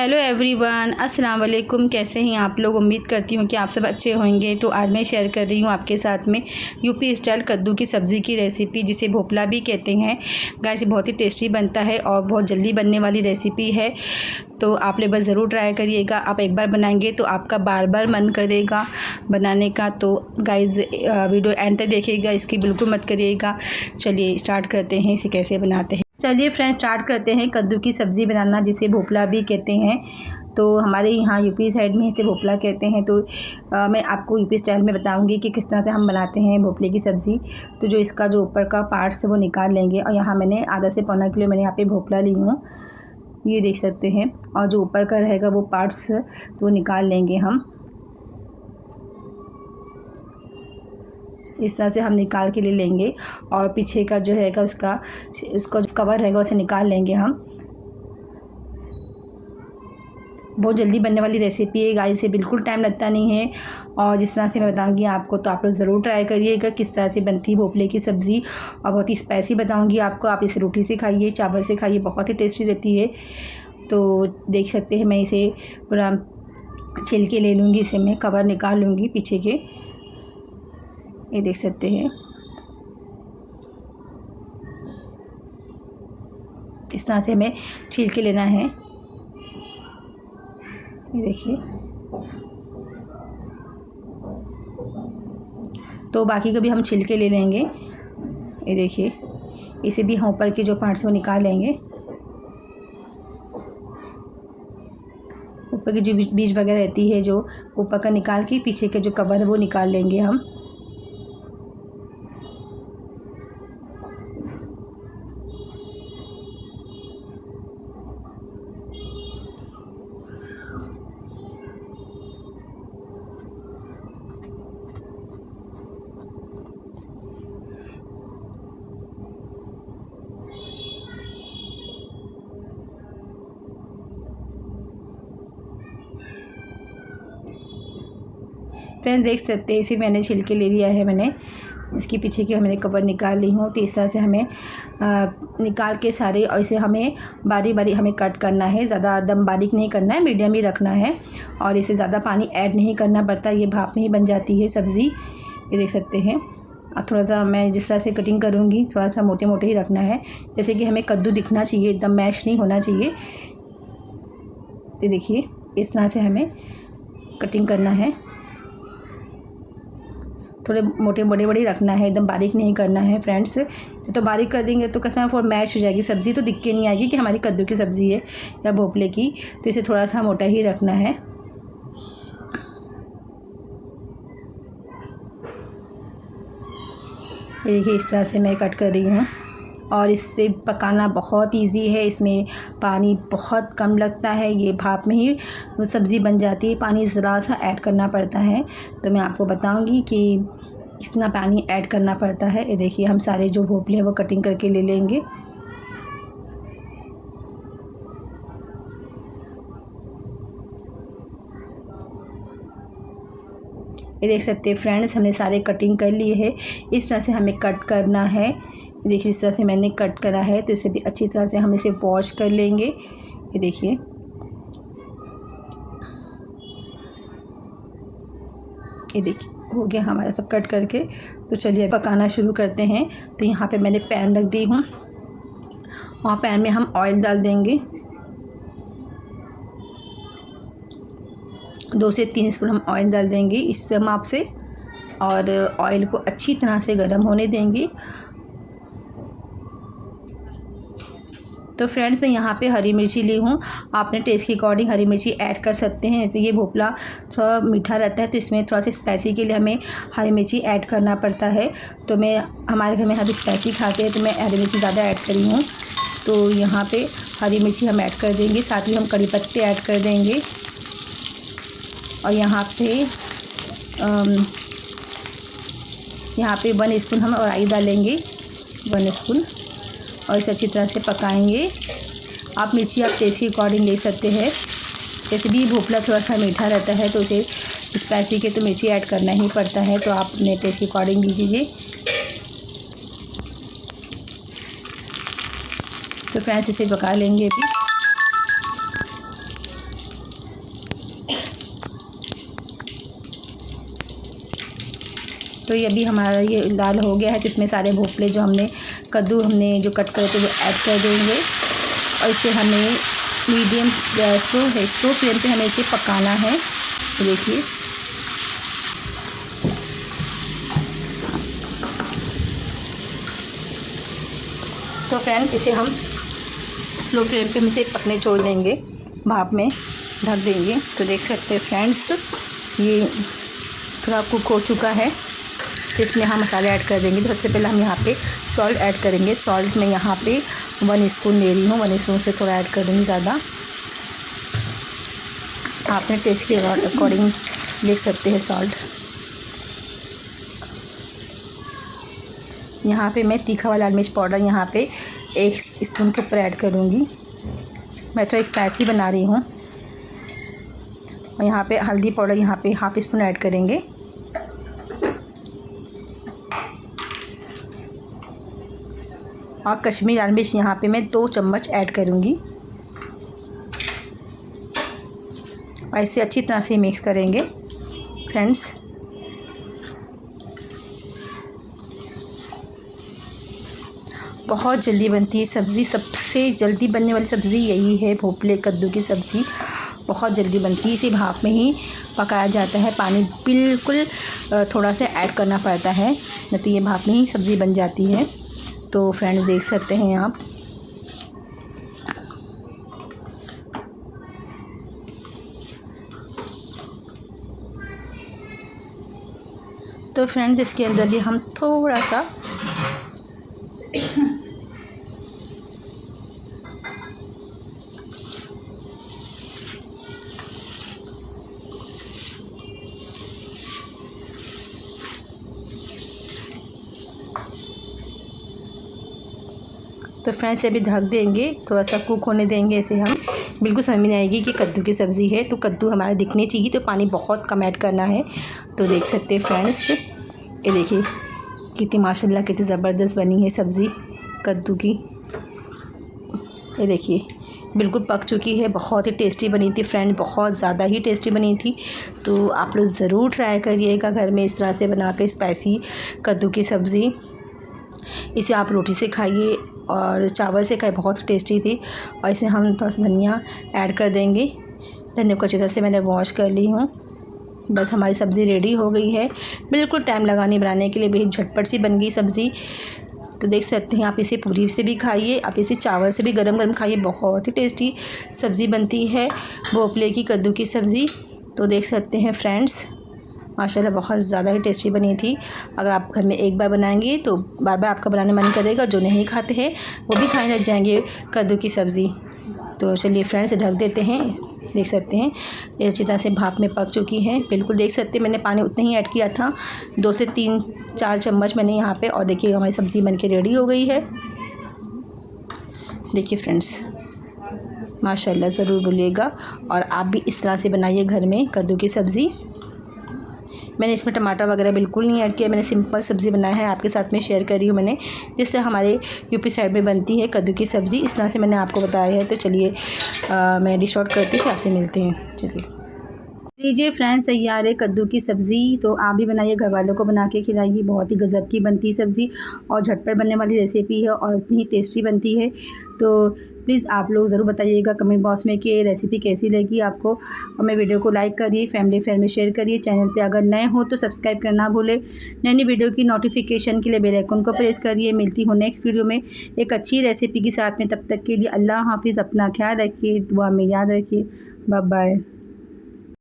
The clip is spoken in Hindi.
हेलो एवरीवन, अस्सलाम वालेकुम। कैसे हैं आप लोग? उम्मीद करती हूँ कि आप सब अच्छे होंगे। तो आज मैं शेयर कर रही हूँ आपके साथ में यूपी स्टाइल कद्दू की सब्ज़ी की रेसिपी, जिसे भोपला भी कहते हैं। गाइस ये बहुत ही टेस्टी बनता है और बहुत जल्दी बनने वाली रेसिपी है। तो आप लोग बस ज़रूर ट्राई करिएगा। आप एक बार बनाएंगे तो आपका बार बार मन करेगा बनाने का। तो गाइस वीडियो एंड तक देखिएगा, इसकी बिल्कुल मत करिएगा। चलिए स्टार्ट करते हैं, इसे कैसे बनाते हैं। चलिए फ्रेंड्स स्टार्ट करते हैं कद्दू की सब्ज़ी बनाना, जिसे भोपला भी कहते हैं। तो हमारे यहाँ यूपी साइड में इसे भोपला कहते हैं। तो मैं आपको यूपी स्टाइल में बताऊंगी कि किस तरह से हम बनाते हैं भोपले की सब्ज़ी। तो जो इसका जो ऊपर का पार्ट्स है वो निकाल लेंगे। और यहाँ मैंने आधा से पौना किलो मैंने यहाँ पे भोपला ली हूँ, ये देख सकते हैं। और जो ऊपर का रहेगा वो पार्ट्स वो निकाल लेंगे हम। इस तरह से हम निकाल के ले लेंगे। और पीछे का जो रहेगा उसका जो कवर रहेगा उसे निकाल लेंगे हम। बहुत जल्दी बनने वाली रेसिपी है गाइस, से बिल्कुल टाइम लगता नहीं है। और जिस तरह से मैं बताऊंगी आपको, तो आप लोग ज़रूर ट्राई करिएगा किस तरह से बनती है भोपले की सब्ज़ी। और बहुत ही स्पाइसी बताऊंगी आपको। आप इसे रोटी से खाइए, चावल से खाइए, बहुत ही टेस्टी रहती है। तो देख सकते हैं मैं इसे पूरा छिल के ले लूँगी। इसे मैं कवर निकाल लूँगी पीछे के, ये देख सकते हैं। इस तरह से हमें छील के लेना है, ये देखिए। तो बाकी को भी हम छील के ले लेंगे, ये देखिए। इसे भी हम ऊपर के जो पार्ट्स वो निकाल लेंगे। ऊपर की जो बीज वगैरह रहती है जो ऊपर का निकाल के, पीछे के जो कवर है वो निकाल लेंगे हम। फ्रेंड्स देख सकते हैं, इसे मैंने छिलके ले लिया है। मैंने इसके पीछे की मैंने कवर निकाल ली हूँ। तो इस तरह से हमें निकाल के सारे, और इसे हमें बारी बारी हमें कट करना है। ज़्यादा एकदम बारीक नहीं करना है, मीडियम ही रखना है। और इसे ज़्यादा पानी ऐड नहीं करना पड़ता, ये भाप में ही बन जाती है सब्ज़ी, ये देख सकते हैं। और थोड़ा सा मैं जिस तरह से कटिंग करूँगी, थोड़ा सा मोटे मोटे ही रखना है, जैसे कि हमें कद्दू दिखना चाहिए, एकदम मैश नहीं होना चाहिए। तो देखिए इस तरह से हमें कटिंग करना है। थोड़े मोटे बड़े बड़े रखना है, एकदम बारीक नहीं करना है फ्रेंड्स। तो बारीक कर देंगे तो कैसा फिर मैश हो जाएगी सब्ज़ी, तो दिख के नहीं आएगी कि हमारी कद्दू की सब्ज़ी है या भोपले की। तो इसे थोड़ा सा मोटा ही रखना है। ये देखिए इस तरह से मैं कट कर रही हूँ। और इससे पकाना बहुत इजी है, इसमें पानी बहुत कम लगता है, ये भाप में ही सब्ज़ी बन जाती है। पानी ज़रा सा ऐड करना पड़ता है। तो मैं आपको बताऊंगी कि कितना पानी ऐड करना पड़ता है। ये देखिए हम सारे जो भोपले हैं वो कटिंग करके ले लेंगे। ये देख सकते हैं फ्रेंड्स, हमने सारे कटिंग कर लिए है। इस तरह से हमें कट करना है। देखिए इस तरह से मैंने कट करा है। तो इसे भी अच्छी तरह से हम इसे वॉश कर लेंगे, ये देखिए। ये देखिए हो गया हमारा सब कट करके। तो चलिए पकाना शुरू करते हैं। तो यहाँ पे मैंने पैन रख दी हूँ, और पैन में हम ऑयल डाल देंगे। 2 से 3 स्पून हम ऑयल डाल देंगे इस माप से। और ऑयल को अच्छी तरह से गर्म होने देंगे। तो फ्रेंड्स मैं यहाँ पे हरी मिर्ची ली हूँ, आपने टेस्ट के अकॉर्डिंग हरी मिर्ची ऐड कर सकते हैं। तो ये भोपला थोड़ा मीठा रहता है, तो इसमें थोड़ा सा स्पाइसी के लिए हमें हरी मिर्ची ऐड करना पड़ता है। तो मैं हमारे घर में हरी स्पाइसी खाते हैं, तो मैं हरी मिर्ची ज़्यादा ऐड करी हूँ। तो यहाँ पे हरी मिर्ची हम ऐड कर देंगे, साथ ही हम करी पत्ते ऐड कर देंगे। और यहाँ पे 1 स्पून हम राई डालेंगे, 1 स्पून। और इसे अच्छी तरह से पकाएंगे। आप मिर्ची आप टेस्ट के अकॉर्डिंग ले सकते हैं। जैसे भी भोपला थोड़ा सा मीठा रहता है, तो उसे स्पाइसी के तो मिर्ची ऐड करना ही पड़ता है। तो आप अपने टेस्ट के अकॉर्डिंग लीजिए। तो फ्रेंड्स इसे पका लेंगे अभी। तो ये अभी हमारा ये लाल हो गया है, तो इसमें सारे भोपले जो हमने कद्दू हमने जो कट करे थे वो ऐड कर देंगे और इसे हमें मीडियम गैस को स्लो फ्लेम पे हमें इसे पकाना है। तो देखिए तो फ्रेंड इसे हम स्लो फ्लेम पे हम इसे पकने छोड़ देंगे, भाप में ढक देंगे। तो देख सकते हैं फ्रेंड्स ये थोड़ा कुक हो चुका है। तो इसमें हम मसाले ऐड कर देंगे। तो सबसे पहले हम यहाँ पे सॉल्ट ऐड करेंगे। सॉल्ट में यहाँ पे 1 स्पून ले हूँ, 1 स्पून से थोड़ा ऐड कर दूँगी ज़्यादा। आपने टेस्ट के अकॉर्डिंग देख सकते हैं सॉल्ट। यहाँ पे मैं तीखा वाला लाल मिर्च पाउडर यहाँ पे 1 स्पून के ऊपर ऐड करूँगी। मैं थोड़ा स्पाइसी बना रही हूँ। और यहाँ पे हल्दी पाउडर यहाँ पे 1/2 स्पून ऐड करेंगे। और कश्मीरी लाल मिर्च यहाँ पे मैं 2 चम्मच ऐड करूँगी। और इसे अच्छी तरह से मिक्स करेंगे फ्रेंड्स। बहुत जल्दी बनती है सब्ज़ी, सबसे जल्दी बनने वाली सब्ज़ी यही है भोपले कद्दू की सब्ज़ी। बहुत जल्दी बनती है, इसे भाप में ही पकाया जाता है। पानी बिल्कुल थोड़ा सा ऐड करना पड़ता है, नहीं तो ये भाप में ही सब्ज़ी बन जाती है। तो फ्रेंड्स देख सकते हैं आप। तो फ्रेंड्स इसके अंदर भी हम थोड़ा सा तो फ्रेंड्स अभी ढक देंगे, थोड़ा सा कुक होने देंगे। इसे हम बिल्कुल समझ में नहीं आएगी कि कद्दू की सब्ज़ी है। तो कद्दू हमारे दिखने चाहिए, तो पानी बहुत कम ऐड करना है। तो देख सकते हैं फ्रेंड्स, ये देखिए कितनी माशाल्लाह कितनी ज़बरदस्त बनी है सब्ज़ी कद्दू की। ये देखिए बिल्कुल पक चुकी है। बहुत ही टेस्टी बनी थी फ्रेंड, बहुत ज़्यादा ही टेस्टी बनी थी। तो आप लोग ज़रूर ट्राई करिएगा घर में इस तरह से बना कर स्पाइसी कद्दू की सब्ज़ी। इसे आप रोटी से खाइए और चावल से खाइए, बहुत टेस्टी थी। और इसे हम थोड़ा सा धनिया ऐड कर देंगे। धनिया को अच्छी तरह से मैंने वॉश कर ली हूँ। बस हमारी सब्ज़ी रेडी हो गई है। बिल्कुल टाइम लगाने बनाने के लिए, भी झटपट सी बन गई सब्ज़ी। तो देख सकते हैं आप इसे पूरी से भी खाइए, आप इसे चावल से भी गरम गरम खाइए। बहुत ही टेस्टी सब्ज़ी बनती है भोपले की कद्दू की सब्ज़ी। तो देख सकते हैं फ्रेंड्स माशाल्लाह बहुत ज़्यादा ही टेस्टी बनी थी। अगर आप घर में एक बार बनाएंगे तो बार बार आपका बनाने मन करेगा। जो नहीं खाते हैं वो भी खाने लग जाएंगे कद्दू की सब्ज़ी। तो चलिए फ्रेंड्स ढक देते हैं। देख सकते हैं ये अच्छी तरह से भाप में पक चुकी है। बिल्कुल देख सकते हैं मैंने पानी उतना ही ऐड किया था, 2 से 3-4 चम्मच मैंने यहाँ पे। और देखिए हमारी सब्ज़ी बन के रेडी हो गई है। देखिए फ्रेंड्स माशाल्लाह ज़रूर बोलिएगा और आप भी इस तरह से बनाइए घर में कद्दू की सब्ज़ी। मैंने इसमें टमाटर वगैरह बिल्कुल नहीं ऐड किया, मैंने सिंपल सब्ज़ी बनाया है, आपके साथ में शेयर करी हूँ मैंने, जिससे हमारे यूपी साइड में बनती है कद्दू की सब्ज़ी। इस तरह से मैंने आपको बताया है। तो चलिए मैं डिश आउट करती हूँ, आपसे मिलते हैं। चलिए लीजिए फ्रेंड्स तैयार है कद्दू की सब्ज़ी। तो आप भी बनाइए, घर वालों को बना के खिलाइए। बहुत ही गज़ब की बनती है सब्ज़ी और झटपट बनने वाली रेसिपी है और इतनी टेस्टी बनती है। तो प्लीज़ आप लोग ज़रूर बताइएगा कमेंट बॉक्स में कि ये रेसिपी कैसी लगी आपको। और मेरे वीडियो को लाइक करिए, फैमिली फ्रेंड में शेयर करिए। चैनल पे अगर नए हो तो सब्सक्राइब करना भूलें। नई नई वीडियो की नोटिफिकेशन के लिए बेल आइकन को प्रेस करिए। मिलती हूँ नेक्स्ट वीडियो में एक अच्छी रेसिपी के साथ में। तब तक के लिए अल्लाह हाफिज़। अपना ख्याल रखिए, दुआ में याद रखिए। Bye bye.